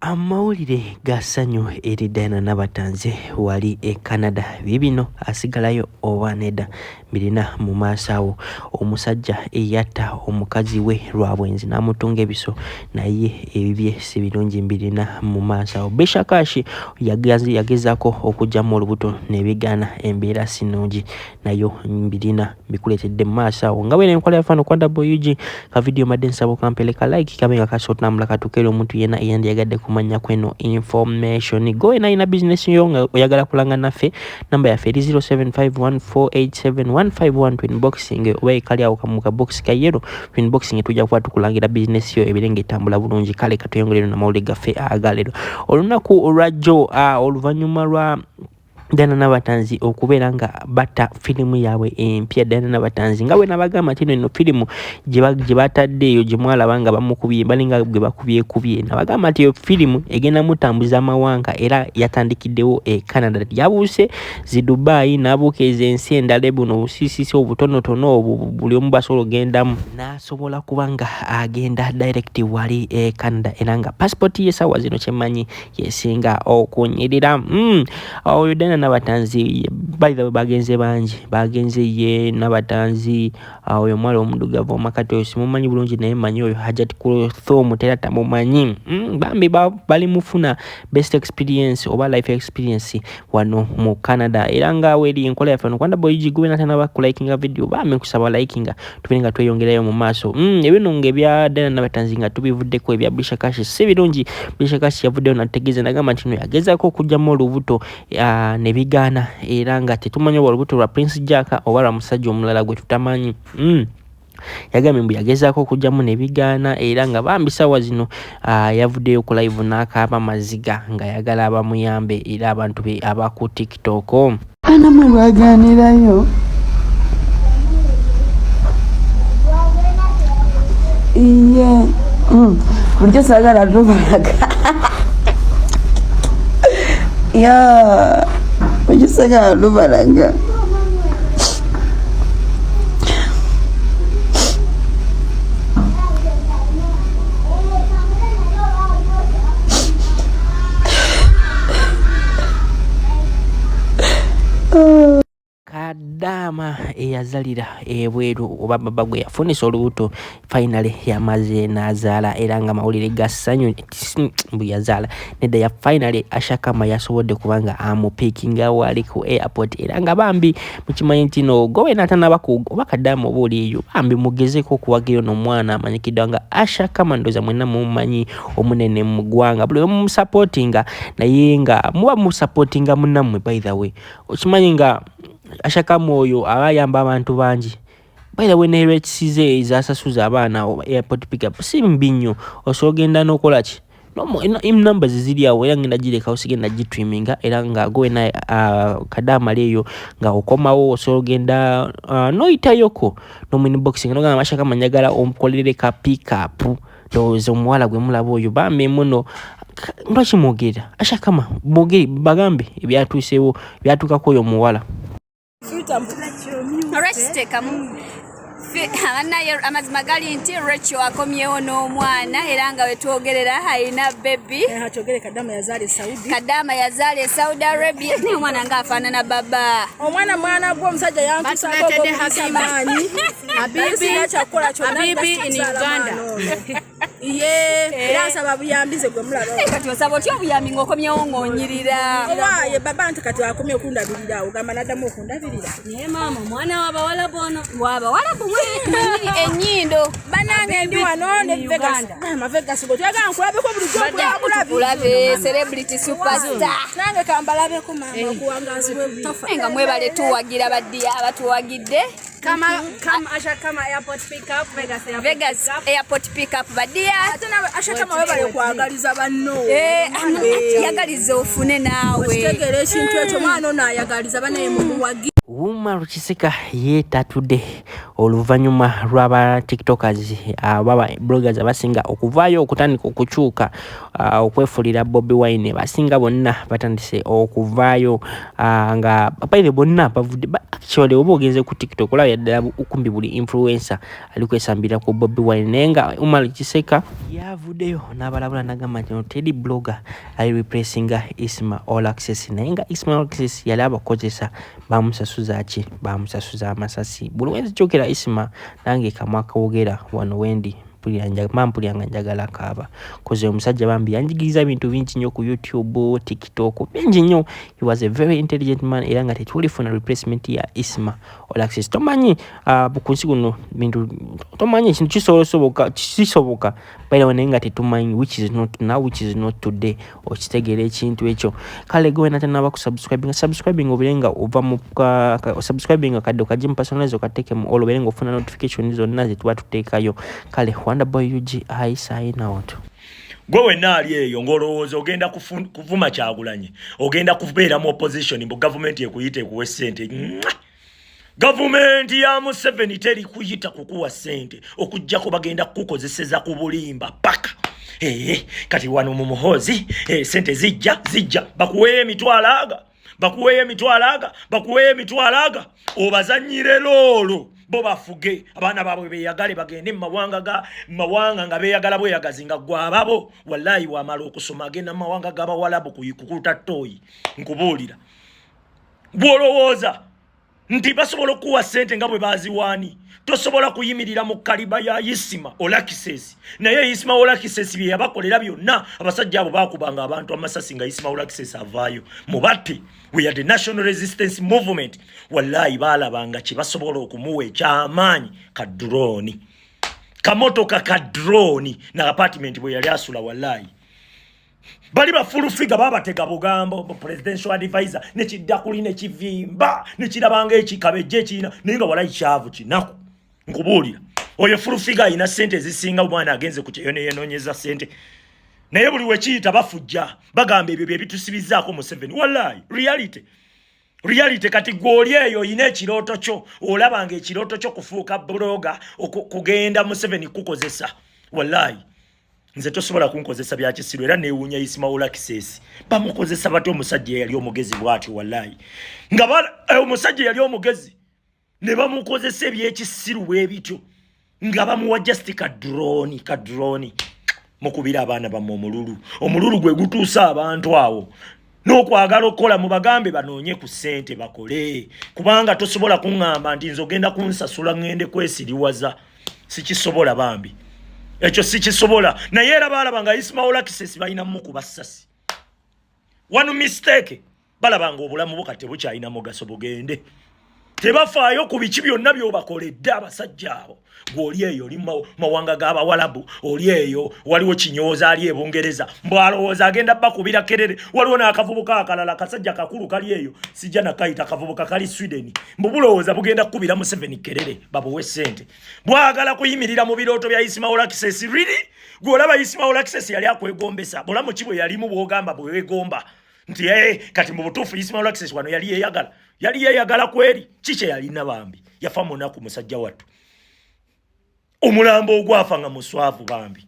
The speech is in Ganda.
Amawulire gasanyu eri Diana Nabatanzi wali e Canada bibino asigalayo owaneda birina mu maasawo omusajja eyatta omukazi we lwabwenzi namutunga ebiso naye ebibye sibirungi birina mu maasawo Beshakashi yagezako okujjamu olubuto nebigana embeera sinungi nayo birina bikuletedde mu maasawo nga bwene enkola yafano kwa WG ka video madensabo kampeleka like kabenga kasot namula katukere omuntu yena eyandiyagadde kumanya kweno information go ina business yonga oyagala kulanga naffe namba ya 0751487151 twin boxing we kali awo kamuka box ka yero twin boxing tujja kwa tukulangira business yo ebirenge tambula bulungi kale katuyongolero na mawuli gaffe agalero olunaku olwajjo oluvanyuma lwa Diana Nabatanzi okubeera nga bata filimu yawe empya Diana Nabatanzi nga we nabagamba tino ino filimu gye bataddeeyo gye mwalaba bamukubye balinga gwe bakubye nabagamba nti yo filimu egenda mutambuza amawanga era yatandikiddewo e Canada yabuuse zi Dubai nabuuka ensi endala buno obusisisi obutonotono buli omu basobola ogendamu nasobola kubanga agenda direct wali e Canada era nga passport ye sawa zino kyemanyi yesinga okunyirira oyo Diana Nabatanzi by the way bagenze ye Nabatanzi oyo mwalo omudugavu makati oyo simumanyi bulungi naye manyi oyo hajati ku thom tera tamumanyi bambi bali mufuna best experience oba life experience wano mu Canada era nga weli enkola yafano kwanda boyiji gwe natana bakulakinga video bame kusaba likinga tubenga tweyongerayo mu maaso ebino ngebya Diana Nabatanzi nga tubivuddeko ebya Bishakashi sibirungi Bishakashi yavuddeyo nategeza nagamba ntino yagezako okujjamu olubuto nebigana era nga tetumanyi olubuto lwa Prince Jack oba lwa musajja omulala gwe tutamanyi yagambe mbu yagezako okujjamu nebigana era nga bambi sawa zino yavuddeyo ku live n'akaaba maziga nga yagala abamuyambe era abantu be abaku TikTok anamwe baganirayo iye buryo sagala tubalaga ya buryo sagala tubalaga kadama eyazalira ebweru oba baba gwe yafunisa olubuto finally yamaze nazaala era nga mawulire gasanyu mbu yazaala nedda ya finally ashakama yasobodde kubanga amupikinga wali ku airport era nga bambi mukimanyi ntino gowe natanabako oba kadama obuliyo bambi mugezeko okuwagira n'omwana amanyikidwa nga ashakama ndoza mwena mumanyi omunene mu ggwanga buli omu supportinga naye nga muba mu supportinga munammwe by the way okimanyi nga Ashakamu oyo abayamba abantu bangi by the way ne kisize izasasuza abaana airport pickup simbinyo osogenda nokola ki no numbers ziri awo era ngenda gireka osigenda gitwiminga era nga gowe na kadama leyo nga okomawo osogenda noitayoko no mini boxing no nga Ashakamu nyagala omukolere ka pickup dozo mwala gwe mulabo oyo bambe muno ndwachi mogera Ashakamu mogeri bagambe ebyatusewo byatuka koyo muwala amazima gali nti Rachel akomyewo n'omwana era nga wetwogerera alina baby kadama yazaale Saudi Arabia ne omwana nga afaanana baba omwana gw'omusajja yantusaamaanyi Habibi in Uganda era nsaba buyambize gwe mulaba kati osaba otya obuyambi ng'okomyewo ng'onyirira owaye baba nti kati akomye okundabirira ogamba naddamu okundabirira naye maama omwana w'abawalabu ono w'abawalabu ennyindo banange ndi wano ne Vegas go twagala nkulabeko bulijjo okulabe celebrity superstar nange kambalabeko mama kuwangazibwe butofa nga mwebale tuwagira baddiya abatuwagidde Kama Ashakama airport pickup Vegas airport pickup badia Ashakama webale kwagaliza banno yagaliza ofune naawe tegere ekintu ekyo mwana ono ayagaliza banaye mu muwagi Uma Rukisika yetatudde oluvannyuma lw'aba tiktokers baba bloggers abasinga okuvayo okutandika okukyuka okwefuulira Bobi Wine basinga bonna batandise okuvayo nga bapaire bonna bavudde actually oba ogenze ku TikTok olaba yaddala ukumbi buli influencer ali kwesambira ku Bobi Wine naye nga Uma Rukisika yavuddeyo n'abalabula n'agamba nti teri blogger ali replacinga Isma All Access naye nga Isma All Access yali abakozesa bamusasuza ki bamusasuza amasasi buli wenzi kyokera Isma nange kamwa kawogera wano wendi mpuliranga njagala kaaba koze omusajja bambi yanjigiriza bintu bingi nnyo ku YouTube TikTok bingi nnyo. He was a very intelligent man era nga tetulifuna replacement ya Isma All Access. Tomanyi bukunsi guno bintu tomanyi ekintu kisoboka by the way nga tetumanyi which is not now which is not today okitegeera ekintu ekyo kale gwe natanaba ku subscribing obirenga ova mu subscribing akadde okajimu personalize okateke mu oloberenga ofuna notification zonna zetuba tuteekayo kale Wonderboy UG I sign out. Gwe naali eyo ngolowooza ogenda kuvuma Kyagulanyi ogenda kubeera mu opposition mbu government ekuyite kuwe sente. Government ya Museveni teri kuyita kukuwa sente okujjako bagenda kukozeseza ku bulimba paka kati wano mu muhozi sente zijja bakuweye emitwalaga obazanyire loolo bo bafuge abaana baabwe beyagale bagende mawanga nga beyagala bweyagazi nga gwababo wallahi wamala okusoma agenda mawanga g'abawalabu kuyikukuta toyi nkubuulira bwolowooza nti basobola okuwa sente nga bwe baziwaani tosobola kuyimirira mu kaliba ya Isma All Access naye Isma All Access bye yabakolera byonna abasajja abo bakubanga abantu amasasi nga Isma All Access avaayo mubatte we are the national resistance movement wallahi balabanga kibasobola okumuwa ekyamaanyi ka drone kamotoka ka drone na apartment bwe yali asula wallahi bali ba full figure babatega bugambo presidential advisor ne kidakuli ne kivimba ne kirabanga ekikabeje kina ninga wala ikyavu kinako nkubuulira oyo full figure ina sente zisinga omwana agenze ku kyeyone yenonyeza sente naye buli wekiyita bafujja bagamba ebyo bitusibizaako Museveni wallahi reality kati gwoli eyo ina ekirooto kyo olabanga ekirooto kyo kufuuka blogger kugenda Museveni kukozesa wallahi nze tosobola kunkozesa bya kisiru era neewunya Isma All Access bamukozesa bato omusajja yali omugezi bwati wallahi nga omusajja yali omugezi ne bamukozesa ebyekisiru bwebityo nga bamuwa just ka drone mukubira abaana bamu omululu gwe gutuusa abantu awo n'okwagala okukola mu bagambe banoonye ku ssente bakole kubanga tosobola kuŋŋamba nti nze ogenda kunsasula ŋŋende kwesiriwaza sikisobola bambi ekyo sikisobola naye era balabanga Isma All Access balina mukuba ssasi one mistake balabanga obulamu bukate bukyalina mugaso bugende tebafaayo ku biki byonna by'obakoledde abasajja abo gw'oli eyo oli mawanga g'abawalabu oli eyo waliwo kinyooza ali ebungereza mbwalowooza agenda bakubira kerere waliwo n'akavubuka akalala kasajja kakulu kali eyo sijja nakayita akavubuka kali Sweden mbubulowooza bugenda kukubira Museveni kerere babuwe sente bwagala kuyimirira mu birooto bya Isma All Access really gw'olaba Isma All Access yali akwegombesa bulamu ki bwe yalimu bw'ogamba bwewegomba nti kati mu butuufu Isma All Access wano yali yeyagala kweri kiki yalina bambi yafa munaku musajja wattu omulambo ogwafa nga muswavu bambi